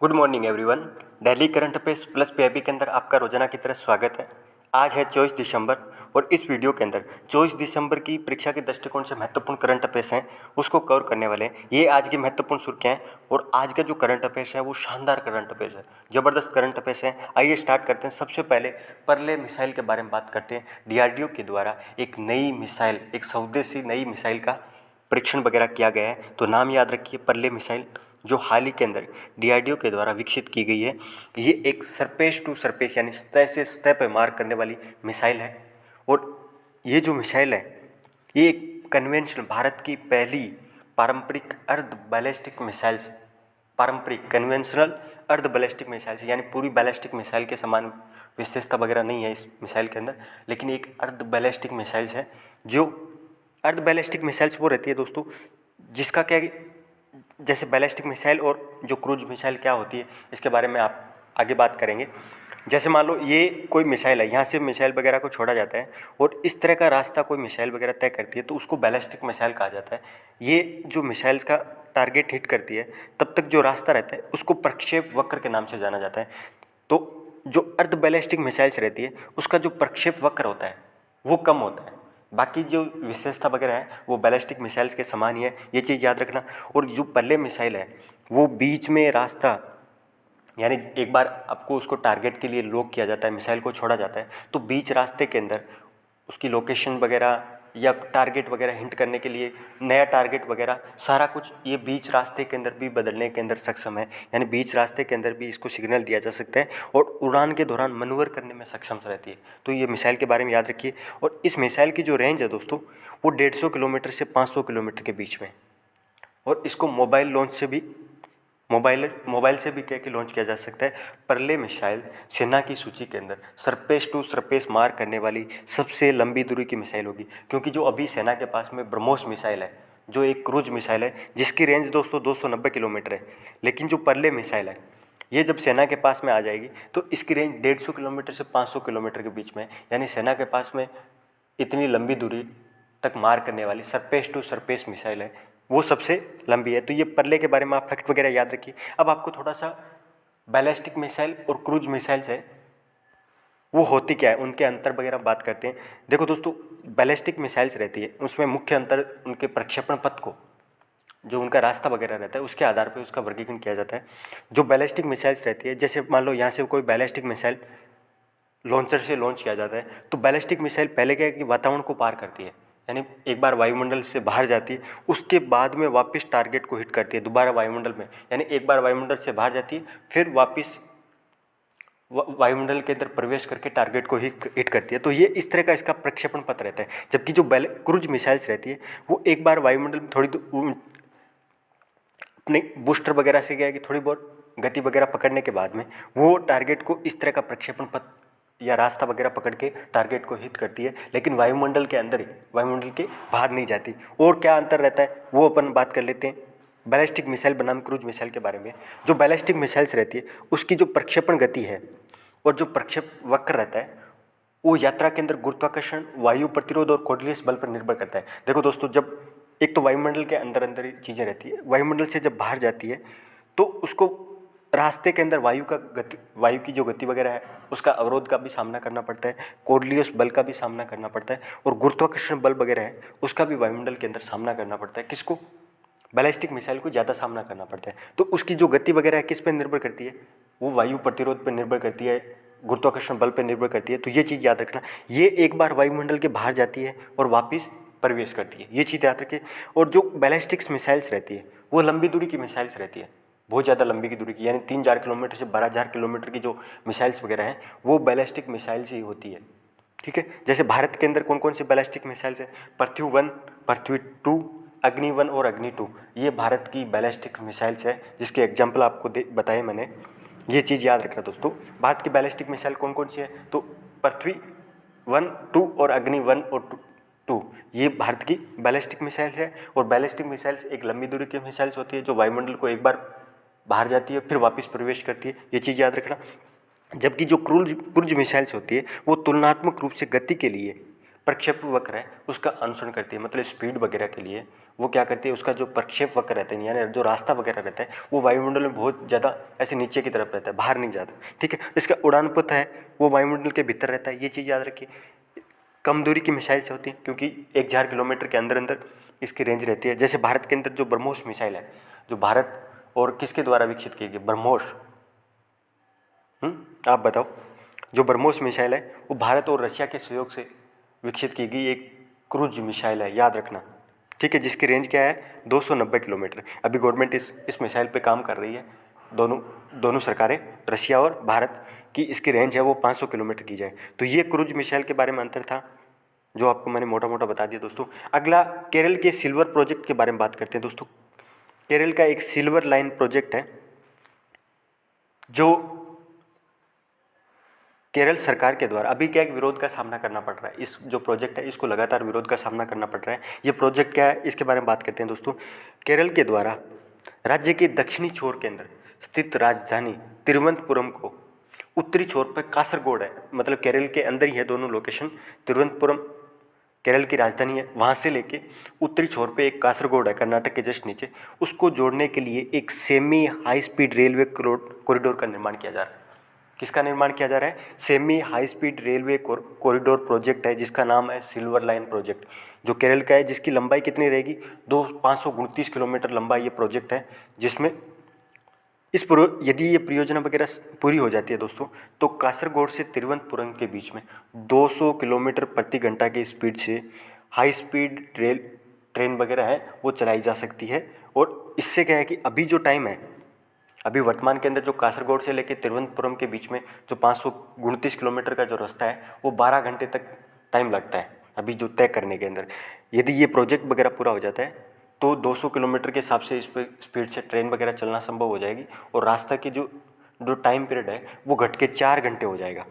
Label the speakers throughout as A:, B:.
A: Good morning everyone. Daily current affairs plus PIB के अंदर आपका रोजाना की तरह स्वागत है। आज है 24 दिसंबर और इस वीडियो के अंदर 24 दिसंबर की परीक्षा के दृष्टिकोण से महत्वपूर्ण करंट अफेयर्स हैं उसको कवर करने वाले हैं। ये आज की महत्वपूर्ण सुर्खियां हैं और आज का जो करंट अफेयर्स है वो शानदार करंट अफेयर्स है, ज़बरदस्त करंट अफेयर्स हैं। आइए स्टार्ट करते हैं। सबसे पहले परले मिसाइल के बारे में बात करते हैं। डीआरडीओ के द्वारा एक नई मिसाइल, एक स्वदेशी नई मिसाइल का परीक्षण वगैरह किया गया है। तो नाम याद रखिए, परले मिसाइल, जो हाल ही के अंदर डीआरडीओ के द्वारा विकसित की गई है। ये एक सरफेस टू सरफेस यानी सतह से सतह पर मार करने वाली मिसाइल है। और ये जो मिसाइल है ये एक कन्वेंशनल, भारत की पहली पारंपरिक अर्ध बैलिस्टिक मिसाइल्स, पारंपरिक कन्वेंशनल अर्ध बैलिस्टिक मिसाइल्स, यानी पूरी बैलिस्टिक मिसाइल के समान विशेषता वगैरह नहीं है इस मिसाइल के अंदर, लेकिन एक अर्ध बैलिस्टिक मिसाइल्स है। जो अर्ध बैलिस्टिक मिसाइल्स वो रहती है दोस्तों जिसका क्या, जैसे बैलिस्टिक मिसाइल और जो क्रूज मिसाइल क्या होती है इसके बारे में आप आगे बात करेंगे। जैसे मान लो ये कोई मिसाइल है, यहाँ से मिसाइल वगैरह को छोड़ा जाता है और इस तरह का रास्ता कोई मिसाइल वगैरह तय करती है तो उसको बैलिस्टिक मिसाइल कहा जाता है। ये जो मिसाइल्स का टारगेट हिट करती है तब तक जो रास्ता रहता है उसको प्रक्षेप वक्र के नाम से जाना जाता है। तो जो अर्ध बैलिस्टिक मिसाइल्स रहती है उसका जो प्रक्षेप वक्र होता है वो कम होता है, बाकी जो विशेषता वगैरह है वो बैलिस्टिक मिसाइल्स के समान ही है, ये चीज़ याद रखना। और जो परले मिसाइल है वो बीच में रास्ता, यानी एक बार आपको उसको टारगेट के लिए लॉक किया जाता है, मिसाइल को छोड़ा जाता है तो बीच रास्ते के अंदर उसकी लोकेशन वगैरह या टारगेट वगैरह हिंट करने के लिए नया टारगेट वगैरह सारा कुछ ये बीच रास्ते के अंदर भी बदलने के अंदर सक्षम है, यानी बीच रास्ते के अंदर भी इसको सिग्नल दिया जा सकता है और उड़ान के दौरान मनूवर करने में सक्षम रहती है। तो ये मिसाइल के बारे में याद रखिए। और इस मिसाइल की जो रेंज है दोस्तों वो 150 किलोमीटर से 500 किलोमीटर के बीच में, और इसको मोबाइल से भी कह के लॉन्च किया जा सकता है। परले मिसाइल सेना की सूची के अंदर सरफेस टू सरफेस मार करने वाली सबसे लंबी दूरी की मिसाइल होगी, क्योंकि जो अभी सेना के पास में ब्रह्मोस मिसाइल है जो एक क्रूज मिसाइल है जिसकी रेंज दोस्तों 290 किलोमीटर है, लेकिन जो परले मिसाइल है ये जब सेना के पास में आ जाएगी तो इसकी रेंज 150 किलोमीटर से 500 किलोमीटर के बीच में है। यानी सेना के पास में इतनी लंबी दूरी तक मार करने वाली सरफेस टू सरफेस मिसाइल है वो सबसे लंबी है। तो ये परले के बारे में आप फैक्ट वगैरह याद रखिए। अब आपको थोड़ा सा बैलिस्टिक मिसाइल और क्रूज मिसाइल्स है वो होती क्या है उनके अंतर वगैरह बात करते हैं। देखो दोस्तों, बैलिस्टिक मिसाइल्स रहती है उसमें मुख्य अंतर उनके प्रक्षेपण पथ को, जो उनका रास्ता वगैरह रहता है उसके आधार पर उसका वर्गीकरण किया जाता है। जो बैलिस्टिक मिसाइल्स रहती है, जैसे मान लो यहाँ से कोई बैलिस्टिक मिसाइल लॉन्चर से लॉन्च किया जाता है तो बैलिस्टिक मिसाइल पहले क्या है कि वातावरण को पार करती है, यानी एक बार वायुमंडल से बाहर जाती है उसके बाद में वापस टारगेट को हिट करती है दोबारा वायुमंडल में, यानी एक बार वायुमंडल से बाहर जाती है फिर वापस वायुमंडल के अंदर प्रवेश करके टारगेट को हिट करती है। तो ये इस तरह का इसका प्रक्षेपण पथ रहता है। जबकि जो क्रूज मिसाइल्स रहती है वो एक बार वायुमंडल में थोड़ी अपने बूस्टर वगैरह से क्या है कि थोड़ी बहुत गति वगैरह पकड़ने के बाद में वो टारगेट को इस तरह का प्रक्षेपण पथ या रास्ता वगैरह पकड़ के टारगेट को हिट करती है, लेकिन वायुमंडल के अंदर ही, वायुमंडल के बाहर नहीं जाती। और क्या अंतर रहता है वो अपन बात कर लेते हैं बैलिस्टिक मिसाइल बनाम क्रूज मिसाइल के बारे में। जो बैलिस्टिक मिसाइल्स रहती है उसकी जो प्रक्षेपण गति है और जो प्रक्षेप वक्र रहता है वो यात्रा के अंदर गुरुत्वाकर्षण, वायु प्रतिरोध और कोर्डिलियस बल पर निर्भर करता है। देखो दोस्तों, जब एक तो वायुमंडल के अंदर अंदर ही चीज़ें रहती है, वायुमंडल से जब बाहर जाती है तो उसको रास्ते के अंदर वायु की जो गति वगैरह है उसका अवरोध का भी सामना करना पड़ता है, कोर्डिलियस बल का भी सामना करना पड़ता है और गुरुत्वाकर्षण बल वगैरह है उसका भी वायुमंडल के अंदर सामना करना पड़ता है। किसको? बैलिस्टिक मिसाइल को ज़्यादा सामना करना पड़ता है। तो उसकी जो गति वगैरह है किस पर निर्भर करती है? वो वायु प्रतिरोध पर निर्भर करती है, गुरुत्वाकर्षण बल पर निर्भर करती है। तो ये चीज़ याद रखना, ये एक बार वायुमंडल के बाहर जाती है और वापस प्रवेश करती है, ये चीज़ याद रखिए। और जो बैलिस्टिक्स मिसाइल्स रहती है वो लंबी दूरी की मिसाइल्स रहती है, बहुत ज़्यादा लंबी की दूरी की, यानी 3000 किलोमीटर से 12000 किलोमीटर की जो मिसाइल्स वगैरह हैं वो बैलिस्टिक मिसाइल्स ही होती है। ठीक है, जैसे भारत के अंदर कौन कौन सी बैलिस्टिक मिसाइल्स है? पृथ्वी-1, पृथ्वी-2, अग्नि-1 और अग्नि-2, ये भारत की बैलिस्टिक मिसाइल्स है जिसके एग्जाम्पल आपको बताए मैंने। ये चीज़ याद रखना दोस्तों, भारत की बैलिस्टिक मिसाइल कौन कौन सी है? तो पृथ्वी-1, 2 और अग्नि-1 और 2 ये भारत की बैलिस्टिक मिसाइल्स है। और बैलिस्टिक मिसाइल्स एक लंबी दूरी की मिसाइल्स होती है जो वायुमंडल को एक बार बाहर जाती है फिर वापस प्रवेश करती है, ये चीज़ याद रखना। जबकि जो क्रूज मिसाइल्स होती है वो तुलनात्मक रूप से गति के लिए प्रक्षेप वक्र है उसका अनुसरण करती है, मतलब स्पीड वगैरह के लिए वो क्या करती है, उसका जो प्रक्षेप वक्र रहता है यानी जो रास्ता वगैरह रहता है वो वायुमंडल में बहुत ज़्यादा ऐसे नीचे की तरफ रहता है, बाहर नहीं जाता। ठीक है, इसका उड़ान पथ है वो वायुमंडल के भीतर रहता है, ये चीज़ याद रखिए। कम दूरी की मिसाइल से होती है क्योंकि 1000 किलोमीटर के अंदर अंदर इसकी रेंज रहती है। जैसे भारत के अंदर जो ब्रह्मोस मिसाइल है, जो भारत और किसके द्वारा विकसित की गई, ब्रह्मोस। आप बताओ, जो ब्रह्मोस मिसाइल है वो भारत और रशिया के सहयोग से विकसित की गई एक क्रूज मिसाइल है, याद रखना। ठीक है, जिसकी रेंज क्या है 290 किलोमीटर। अभी गवर्नमेंट इस मिसाइल पे काम कर रही है, दोनों सरकारें, रशिया और भारत की इसकी रेंज है वो 500 किलोमीटर की जाए। तो ये क्रूज मिसाइल के बारे में अंतर था जो आपको मैंने मोटा मोटा बता दिया दोस्तों। अगला केरल के सिल्वर प्रोजेक्ट के बारे में बात करते हैं दोस्तों। केरल का एक सिल्वर लाइन प्रोजेक्ट है जो केरल सरकार के द्वारा अभी क्या एक विरोध का सामना करना पड़ रहा है। इस जो प्रोजेक्ट है इसको लगातार विरोध का सामना करना पड़ रहा है। ये प्रोजेक्ट क्या है इसके बारे में बात करते हैं दोस्तों। केरल के द्वारा राज्य के दक्षिणी छोर के अंदर स्थित राजधानी तिरुवनंतपुरम को उत्तरी छोर पर कासरगोड है, मतलब केरल के अंदर ही है दोनों लोकेशन। तिरुवनंतपुरम केरल की राजधानी है, वहाँ से लेके उत्तरी छोर पे एक कासरगोड है कर्नाटक के जस्ट नीचे, उसको जोड़ने के लिए एक semi high speed railway corridor का निर्माण किया जा रहा है। किसका निर्माण किया जा रहा है? Semi high speed railway corridor project है जिसका नाम है सिल्वर लाइन प्रोजेक्ट, जो केरल का है, जिसकी लंबाई कितनी रहेगी 529 किलोमीटर लंबा ये प्रोजेक्ट है। जिसमें यदि ये परियोजना वगैरह पूरी हो जाती है दोस्तों तो कासरगोड से तिरुवनंतपुरम के बीच में 200 किलोमीटर प्रति घंटा की स्पीड से हाई स्पीड ट्रेन वगैरह है वो चलाई जा सकती है। और इससे क्या है कि अभी जो टाइम है, अभी वर्तमान के अंदर जो कासरगोड से लेकर तिरुवनंतपुरम के बीच में जो 529 किलोमीटर का जो रास्ता है वो 12 घंटे तक टाइम लगता है अभी जो तय करने के अंदर। यदि ये प्रोजेक्ट वगैरह पूरा हो जाता है तो 200 किलोमीटर के हिसाब से इस पर स्पीड से ट्रेन वगैरह चलना संभव हो जाएगी और रास्ता की जो टाइम पीरियड है वो घट के 4 घंटे हो जाएगा।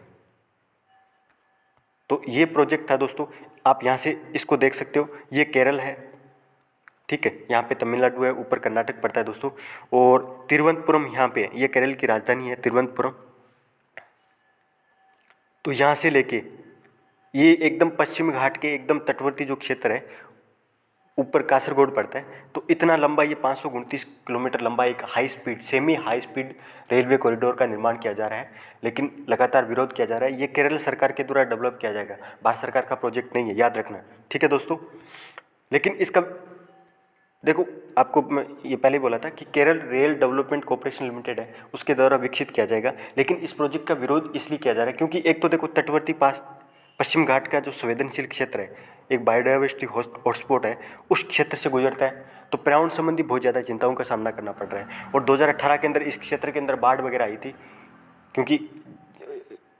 A: तो ये प्रोजेक्ट था दोस्तों, आप यहाँ से इसको देख सकते हो। ये केरल है, ठीक है, यहाँ पे तमिलनाडु है, ऊपर कर्नाटक पड़ता है दोस्तों, और तिरुवनंतपुरम यहाँ पे है, ये केरल की राजधानी है तिरुवनंतपुरम। तो यहाँ से लेके ये एकदम पश्चिमी घाट के एकदम तटवर्ती जो क्षेत्र है ऊपर कासरगोड पड़ता है। तो इतना लंबा ये 529 किलोमीटर लंबा एक high speed semi high speed railway corridor का निर्माण किया जा रहा है, लेकिन लगातार विरोध किया जा रहा है। ये केरल सरकार के द्वारा डेवलप किया जाएगा, भारत सरकार का प्रोजेक्ट नहीं है, याद रखना। ठीक है दोस्तों, लेकिन इसका देखो, आपको मैं ये पहले ही बोला था कि Kerala rail development corporation limited है उसके द्वारा विकसित किया जाएगा, लेकिन इस प्रोजेक्ट का विरोध इसलिए किया जा रहा है क्योंकि एक तो देखो तटवर्ती पास पश्चिम घाट का जो संवेदनशील क्षेत्र है, एक बायोडाइवर्सिटी हॉटस्पॉट है, उस क्षेत्र से गुजरता है, तो पर्यावरण संबंधी बहुत ज़्यादा चिंताओं का सामना करना पड़ रहा है। और 2018 के अंदर इस क्षेत्र के अंदर बाढ़ वगैरह आई थी क्योंकि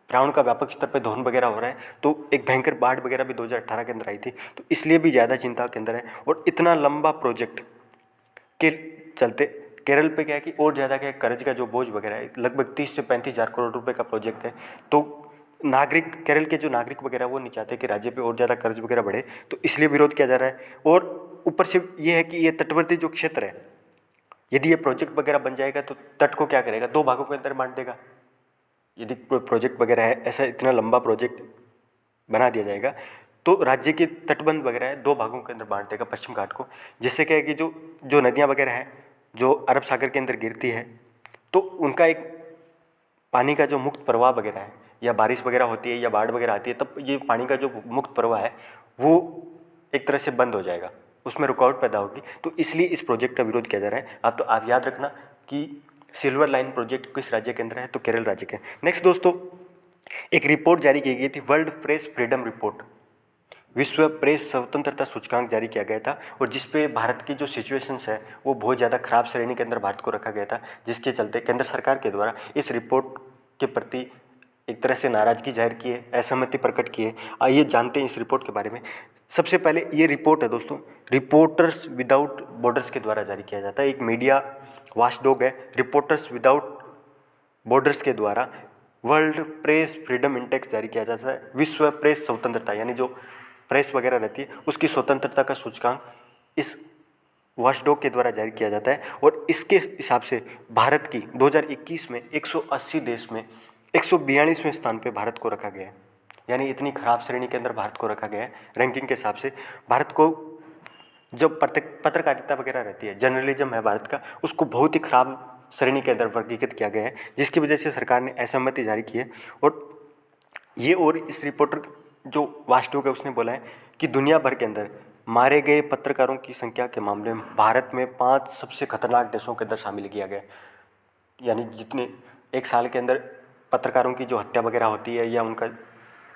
A: पर्यावरण का व्यापक स्तर पर दोहन वगैरह हो रहा है, तो एक भयंकर बाढ़ वगैरह भी 2018 के अंदर आई थी, तो इसलिए भी ज़्यादा चिंता के अंदर है। और इतना लंबा प्रोजेक्ट के चलते केरल पे क्या है कि और ज़्यादा क्या कर्ज का जो बोझ वगैरह है, लगभग 30 से 35 हज़ार करोड़ रुपए का प्रोजेक्ट है। तो नागरिक, केरल के जो नागरिक वगैरह वो नहीं चाहते कि राज्य पे और ज़्यादा कर्ज वगैरह बढ़े, तो इसलिए विरोध किया जा रहा है। और ऊपर से ये है कि ये तटवर्ती जो क्षेत्र है, यदि ये प्रोजेक्ट वगैरह बन जाएगा तो तट को क्या करेगा, 2 भागों के अंदर बांट देगा। यदि कोई प्रोजेक्ट वगैरह है, ऐसा इतना लंबा प्रोजेक्ट बना दिया जाएगा तो राज्य के तटबंध वगैरह है 2 भागों के अंदर बांट देगा पश्चिम घाट को। जिससे क्या है कि जो नदियाँ वगैरह हैं जो अरब सागर के अंदर गिरती है, तो उनका एक पानी का जो मुक्त प्रवाह वगैरह है, या बारिश वगैरह होती है या बाढ़ वगैरह आती है, तब ये पानी का जो मुक्त प्रवाह है वो एक तरह से बंद हो जाएगा, उसमें रुकावट पैदा होगी। तो इसलिए इस प्रोजेक्ट का विरोध किया जा रहा है। आप याद रखना कि सिल्वर लाइन प्रोजेक्ट किस राज्य के अंदर है, तो केरल राज्य के। नेक्स्ट दोस्तों, एक रिपोर्ट जारी की गई थी, वर्ल्ड प्रेस फ्रीडम रिपोर्ट, विश्व प्रेस स्वतंत्रता सूचकांक जारी किया गया था, और जिस पे भारत की जो सिचुएशंस है वो बहुत ज़्यादा खराब श्रेणी के अंदर भारत को रखा गया था, जिसके चलते केंद्र सरकार के द्वारा इस रिपोर्ट के प्रति एक तरह से नाराज़गी जाहिर की है, असहमति प्रकट की है। आइए जानते हैं इस रिपोर्ट के बारे में। सबसे पहले ये रिपोर्ट है दोस्तों, रिपोर्टर्स विदाउट बॉर्डर्स के द्वारा जारी किया जाता है, एक मीडिया वाचडॉग है। रिपोर्टर्स विदाउट बॉर्डर्स के द्वारा वर्ल्ड प्रेस फ्रीडम इंडेक्स जारी किया जाता है, विश्व प्रेस स्वतंत्रता यानी जो प्रेस वगैरह रहती है उसकी स्वतंत्रता का सूचकांक इस वॉचडॉग के द्वारा जारी किया जाता है। और इसके हिसाब से भारत की 2021 में 180 देश में 142वें स्थान पे भारत को रखा गया है। यानी इतनी खराब श्रेणी के अंदर भारत को रखा गया है रैंकिंग के हिसाब से। भारत को जो पत्रकारिता वगैरह रहती है, जर्नलिज्म है भारत का, उसको बहुत ही खराब श्रेणी के अंदर वर्गीकृत किया गया है, जिसकी वजह से सरकार ने असहमति जारी की है। और इस रिपोर्टर जो वास्तव है उसने बोला है कि दुनिया भर के अंदर मारे गए पत्रकारों की संख्या के मामले में भारत में 5 सबसे खतरनाक देशों के अंदर शामिल किया गया है। यानी जितने एक साल के अंदर पत्रकारों की जो हत्या वगैरह होती है या उनका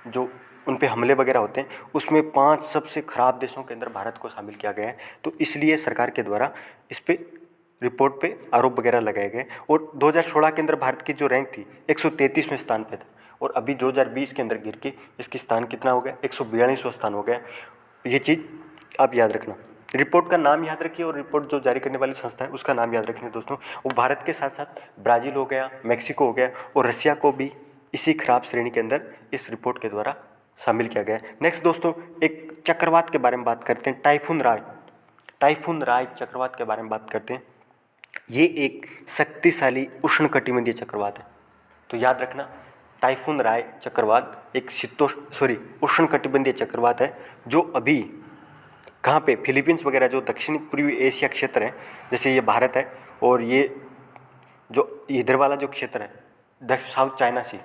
A: जो उन पे हमले वगैरह होते हैं, उसमें 5 सबसे खराब देशों के अंदर भारत को शामिल किया गया है। तो इसलिए सरकार के द्वारा इस पे रिपोर्ट पे आरोप वगैरह लगाए गए। और 2016 के अंदर भारत की जो रैंक थी 133वें स्थान पे था, और अभी 2020 के अंदर गिर के इसकी स्थान कितना हो गया, 142वां स्थान हो गया। ये चीज़ आप याद रखना। रिपोर्ट का नाम याद रखिए और रिपोर्ट जो जारी करने वाली संस्था है उसका नाम याद रखना दोस्तों। और भारत के साथ साथ ब्राज़ील हो गया, मैक्सिको हो गया और रसिया को भी इसी खराब श्रेणी के अंदर इस रिपोर्ट के द्वारा शामिल किया गया है। नेक्स्ट दोस्तों, एक चक्रवात के बारे में बात करते हैं, टाइफून राय चक्रवात के बारे में बात करते हैं। ये एक शक्तिशाली उष्णकटिबंधीय चक्रवात है। तो याद रखना, टाइफून राय चक्रवात एक उष्णकटिबंधीय चक्रवात है जो अभी कहाँ पे, फिलीपींस वगैरह जो दक्षिणी पूर्वी एशिया क्षेत्र है, जैसे ये भारत है और ये जो इधर वाला जो क्षेत्र है साउथ चाइना सी,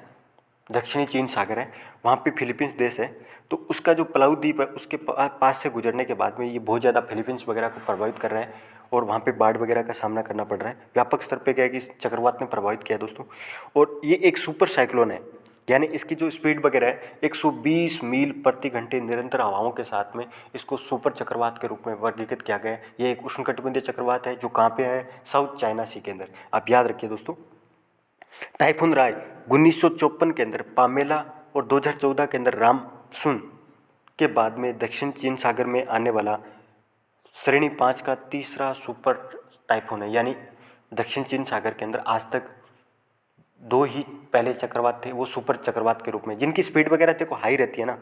A: दक्षिणी चीन सागर है, वहाँ पे फिलीपींस देश है। तो उसका जो पलाऊ द्वीप है उसके पास से गुजरने के बाद में ये बहुत ज़्यादा फिलीपींस वगैरह को प्रभावित कर रहा है और वहाँ पे बाढ़ वगैरह का सामना करना पड़ रहा है। व्यापक स्तर पे क्या है कि इस चक्रवात ने प्रभावित किया दोस्तों। और ये एक सुपर साइक्लोन है, यानी इसकी जो स्पीड वगैरह है 120 मील प्रति घंटे निरंतर हवाओं के साथ में इसको सुपर चक्रवात के रूप में वर्गीकृत किया गया है। ये एक उष्णकटिबंधीय चक्रवात है जो कहाँ पे है, साउथ चाइना सी के अंदर। आप याद रखिए दोस्तों। टाइफून राय 1954 के अंदर पामेला और 2014 के अंदर रामसुन के बाद में दक्षिण चीन सागर में आने वाला श्रेणी 5 का तीसरा सुपर टाइफून है। यानी दक्षिण चीन सागर के अंदर आज तक 2 ही पहले चक्रवात थे, वो सुपर चक्रवात के रूप में, जिनकी स्पीड वगैरह देखो हाई रहती है ना,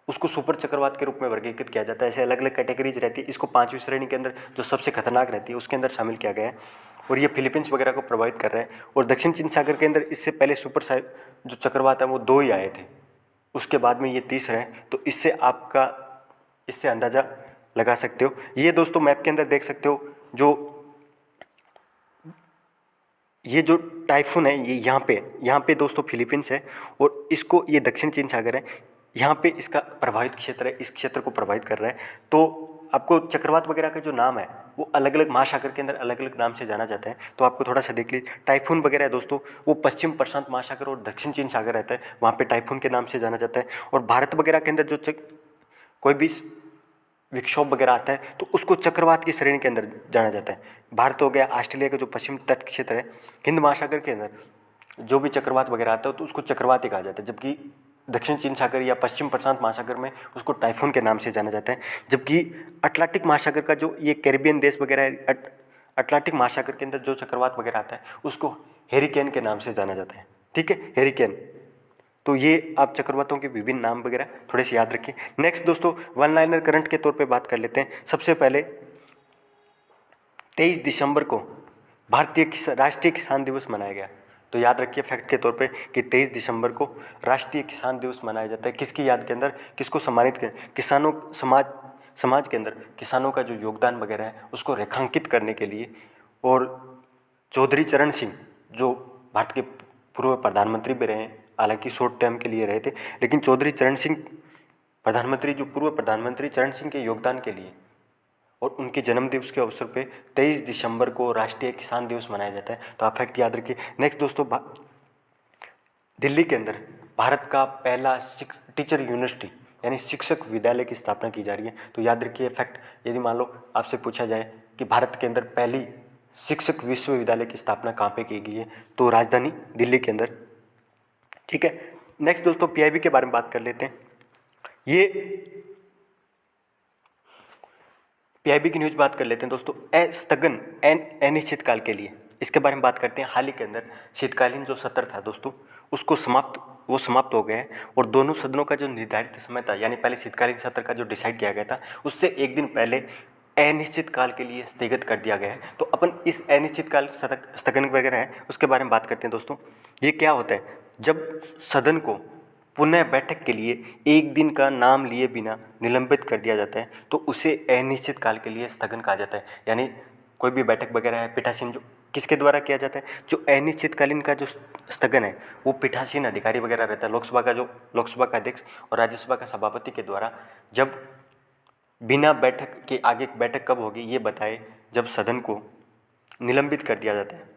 A: उसको सुपर चक्रवात के रूप में वर्गीकृत किया जाता है। ऐसे अलग अलग कैटेगरीज रहती है। इसको 5वीं श्रेणी के अंदर जो सबसे खतरनाक रहती है उसके अंदर शामिल किया गया है और ये फिलीपींस वगैरह को प्रभावित कर रहा है। और दक्षिण चीन सागर के अंदर इससे पहले जो चक्रवात है वो 2 ही आए थे, उसके बाद में ये तीसरा है। तो इससे अंदाज़ा लगा सकते हो। ये दोस्तों मैप के अंदर देख सकते हो, ये जो टाइफून है ये यहाँ पे दोस्तों फिलीपींस है और इसको ये दक्षिण चीन सागर है, यहाँ पे इसका प्रभावित क्षेत्र है, इस क्षेत्र को प्रभावित कर रहा है। तो आपको चक्रवात वगैरह का जो नाम है वो अलग अलग महासागर के अंदर अलग अलग नाम से जाना जाता है। तो आपको थोड़ा सा देख लीजिए, टाइफून वगैरह है दोस्तों वो पश्चिम प्रशांत महासागर और दक्षिण चीन सागर रहता है, वहाँ पे टाइफून के नाम से जाना जाता है। और भारत वगैरह के अंदर जो कोई भी विक्षोभ वगैरह आता है तो उसको चक्रवात की श्रेणी के अंदर जाना जाता है। भारत हो गया, ऑस्ट्रेलिया का जो पश्चिम तट क्षेत्र है, हिंद महासागर के अंदर जो भी चक्रवात वगैरह आता है तो उसको चक्रवात ही कहा जाता है। जबकि दक्षिण चीन सागर या पश्चिम प्रशांत महासागर में उसको टाइफून के नाम से जाना जाता है। जबकि अटलांटिक महासागर का जो ये कैरिबियन देश वगैरह है, अटलांटिक महासागर के अंदर जो चक्रवात वगैरह आता है उसको हेरिकेन के नाम से जाना जाता है। ठीक है, हेरिकेन। तो ये आप चक्रवातों के विभिन्न नाम वगैरह थोड़े से याद रखिए। नेक्स्ट दोस्तों, वन लाइनर करंट के तौर पे बात कर लेते हैं। सबसे पहले 23 दिसंबर को राष्ट्रीय किसान दिवस मनाया गया। तो याद रखिए फैक्ट के तौर पे कि 23 दिसंबर को राष्ट्रीय किसान दिवस मनाया जाता है। किसकी याद के अंदर, किसको सम्मानित करें, किसानों समाज के अंदर किसानों का जो योगदान वगैरह है उसको रेखांकित करने के लिए। और चौधरी चरण सिंह जो भारत के पूर्व प्रधानमंत्री भी रहे, हालांकि शॉर्ट टाइम के लिए रहे थे, लेकिन चौधरी चरण सिंह पूर्व प्रधानमंत्री चरण सिंह के योगदान के लिए और उनके जन्म दिवस के अवसर पे 23 दिसंबर को राष्ट्रीय किसान दिवस मनाया जाता है। तो आप फैक्ट याद रखिए। नेक्स्ट दोस्तों, दिल्ली के अंदर भारत का पहला टीचर यूनिवर्सिटी यानी शिक्षक विद्यालय की स्थापना की जा रही है। तो याद रखिए फैक्ट, यदि मान लो आपसे पूछा जाए कि भारत के अंदर पहली शिक्षक विश्वविद्यालय की स्थापना कहाँ पे की गई है, तो राजधानी दिल्ली के अंदर। ठीक है, नेक्स्ट दोस्तों पीआईबी के बारे में बात कर लेते हैं। ये पीआईबी की न्यूज़ बात कर लेते हैं दोस्तों। स्थगन अनिश्चितकाल के लिए, इसके बारे में बात करते हैं। हाल ही के अंदर शीतकालीन जो सत्र था दोस्तों उसको समाप्त हो गया है और दोनों सदनों का जो निर्धारित समय था, यानी पहले शीतकालीन सत्र का जो डिसाइड किया गया था उससे एक दिन पहले अनिश्चितकाल के लिए स्थगित कर दिया गया है। तो अपन इस अनिश्चितकाल स्थगन वगैरह है उसके बारे में बात करते हैं दोस्तों। ये क्या होता है, जब सदन को पुनः बैठक के लिए एक दिन का नाम लिए बिना निलंबित कर दिया जाता है तो उसे अनिश्चित काल के लिए स्थगन कहा जाता है। यानी कोई भी बैठक वगैरह है पीठासीन जो किसके द्वारा किया जाता है, जो अनिश्चितकालीन का जो स्थगन है वो पीठासीन अधिकारी वगैरह रहता है, लोकसभा का अध्यक्ष और राज्यसभा का सभापति के द्वारा, जब बिना बैठक के आगे बैठक कब होगी ये बताए, जब सदन को निलंबित कर दिया जाता है।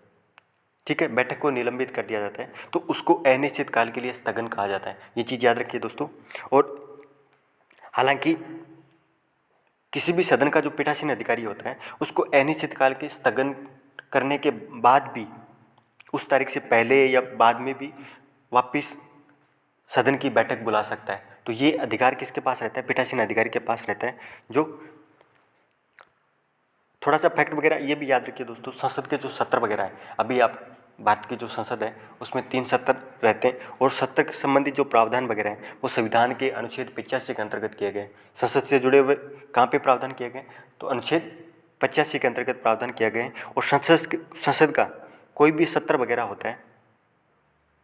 A: ठीक है, बैठक को निलंबित कर दिया जाता है तो उसको अनिश्चित काल के लिए स्थगन कहा जाता है। ये चीज़ याद रखिए दोस्तों। और हालांकि किसी भी सदन का जो पीठासीन अधिकारी होता है उसको अनिश्चित काल के स्थगन करने के बाद भी उस तारीख से पहले या बाद में भी वापस सदन की बैठक बुला सकता है। तो ये अधिकार किसके पास रहता है, पीठासीन अधिकारी के पास रहता है। जो थोड़ा सा फैक्ट वगैरह ये भी याद रखिए दोस्तों, संसद के जो सत्र वगैरह है, अभी आप भारत की जो संसद है उसमें 3 सत्र रहते हैं और सत्र के संबंधित जो प्रावधान वगैरह हैं वो संविधान के अनुच्छेद 85 के अंतर्गत किए गए। संसद से जुड़े हुए कहाँ पे प्रावधान किए गए, तो अनुच्छेद 85 के अंतर्गत प्रावधान किया गया है। और संसद का कोई भी सत्र वगैरह होता है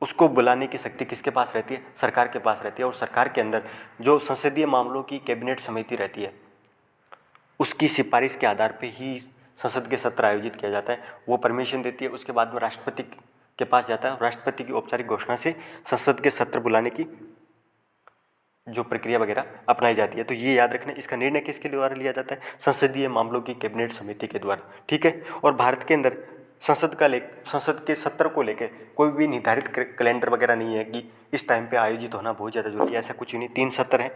A: उसको बुलाने की शक्ति किसके पास रहती है, सरकार के पास रहती है। और सरकार के अंदर जो संसदीय मामलों की कैबिनेट समिति रहती है उसकी सिफारिश के आधार पे ही संसद के सत्र आयोजित किया जाता है, वो परमिशन देती है। उसके बाद में राष्ट्रपति के पास जाता है, राष्ट्रपति की औपचारिक घोषणा से संसद के सत्र बुलाने की जो प्रक्रिया वगैरह अपनाई जाती है। तो ये याद रखना, इसका निर्णय किसके द्वारा लिया जाता है, संसदीय मामलों की कैबिनेट समिति के द्वारा। ठीक है, और भारत के अंदर संसद के सत्र को लेकर कोई भी निर्धारित कैलेंडर वगैरह नहीं है कि इस टाइम पे आयोजित होना बहुत ज़्यादा जरूरी है, ऐसा कुछ नहीं। 3 सत्र हैं,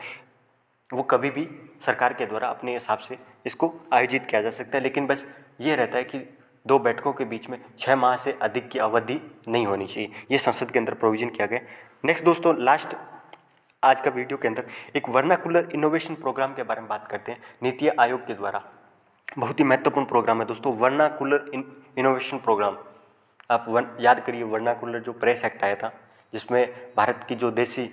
A: वो कभी भी सरकार के द्वारा अपने हिसाब से इसको आयोजित किया जा सकता है। लेकिन बस ये रहता है कि 2 बैठकों के बीच में 6 माह से अधिक की अवधि नहीं होनी चाहिए, ये संसद के अंदर प्रोविजन किया गया। नेक्स्ट दोस्तों, लास्ट आज का वीडियो के अंदर एक वर्नाकुलर इनोवेशन प्रोग्राम के बारे में बात करते हैं, नीति आयोग के द्वारा। बहुत ही महत्वपूर्ण प्रोग्राम है दोस्तों, वर्नाकुलर इनोवेशन प्रोग्राम। आप याद करिए, वर्नाकुलर जो प्रेस एक्ट आया था जिसमें भारत की जो देसी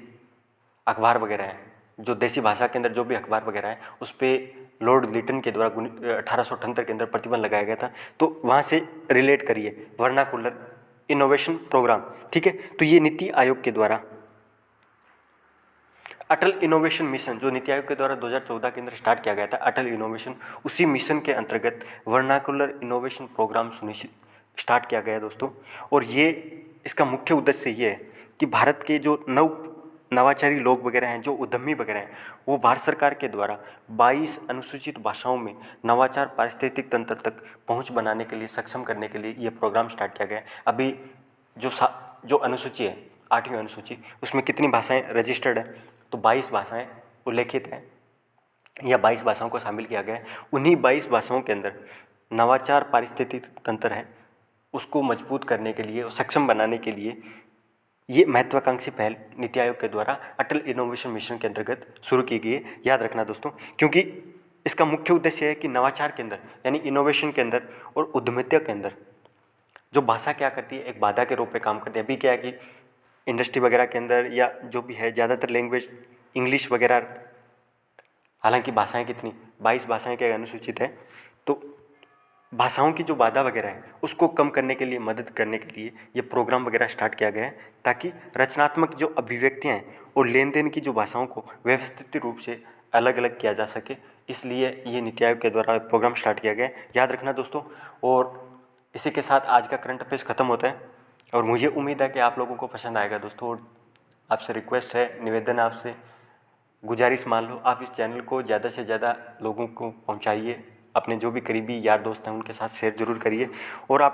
A: अखबार वगैरह हैं, जो देसी भाषा के अंदर जो भी अखबार वगैरह है उस पर लॉर्ड लिटन के द्वारा 1878 के अंदर प्रतिबंध लगाया गया था। तो वहाँ से रिलेट करिए वर्नाकुलर इनोवेशन प्रोग्राम। ठीक है, तो ये नीति आयोग के द्वारा अटल इनोवेशन मिशन, जो नीति आयोग के द्वारा 2014 के अंदर स्टार्ट किया गया था अटल इनोवेशन, उसी मिशन के अंतर्गत वर्नाकुलर इनोवेशन प्रोग्राम सुनिश्चित स्टार्ट किया गया दोस्तों। और ये इसका मुख्य उद्देश्य ये है कि भारत के जो नवाचारी लोग वगैरह हैं, जो उद्यमी वगैरह हैं, वो भारत सरकार के द्वारा 22 अनुसूचित भाषाओं में नवाचार पारिस्थितिक तंत्र तक पहुंच बनाने के लिए, सक्षम करने के लिए ये प्रोग्राम स्टार्ट किया गया है। अभी जो अनुसूची है 8वीं अनुसूची, उसमें कितनी भाषाएं रजिस्टर्ड है, तो 22 भाषाएं उल्लेखित हैं या 22 भाषाओं को शामिल किया गया है। उन्हीं 22 भाषाओं के अंदर नवाचार पारिस्थितिक तंत्र है उसको मजबूत करने के लिए और सक्षम बनाने के लिए ये महत्वाकांक्षी पहल नीति आयोग के द्वारा अटल इनोवेशन मिशन के अंतर्गत शुरू की गई है। याद रखना दोस्तों, क्योंकि इसका मुख्य उद्देश्य है कि नवाचार के अंदर यानी इनोवेशन के अंदर और उद्यमिता के अंदर जो भाषा क्या करती है, एक बाधा के रूप में काम करती है। अभी क्या है कि इंडस्ट्री वगैरह के अंदर या जो भी है ज़्यादातर लैंग्वेज इंग्लिश वगैरह, हालांकि भाषाएं कितनी 22 भाषाएं के अनुसूचित है, तो भाषाओं की जो बाधा वगैरह है उसको कम करने के लिए, मदद करने के लिए ये प्रोग्राम वगैरह स्टार्ट किया गया है, ताकि रचनात्मक जो अभिव्यक्तियाँ हैं और लेन देन की जो भाषाओं को व्यवस्थित रूप से अलग अलग किया जा सके, इसलिए ये नीति आयोग के द्वारा प्रोग्राम स्टार्ट किया गया है। याद रखना दोस्तों। और इसी के साथ आज का करंट अफेयर्स ख़त्म होता है और मुझे उम्मीद है कि आप लोगों को पसंद आएगा दोस्तों। और आपसे रिक्वेस्ट है, निवेदन है आपसे, गुजारिश मान लो, आप इस चैनल को ज़्यादा से ज़्यादा लोगों को पहुँचाइए, अपने जो भी करीबी यार दोस्त हैं उनके साथ शेयर जरूर करिए। और आप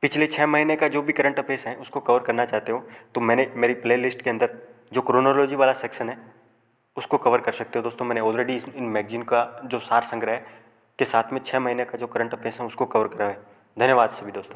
A: पिछले 6 महीने का जो भी करंट अफेयर्स हैं उसको कवर करना चाहते हो तो मैंने मेरी प्लेलिस्ट के अंदर जो क्रोनोलॉजी वाला सेक्शन है उसको कवर कर सकते हो दोस्तों। मैंने ऑलरेडी इन मैगजीन का जो सार संग्रह के साथ में 6 महीने का जो करंट अफेयर्स है उसको कवर करा है। धन्यवाद सभी दोस्तों।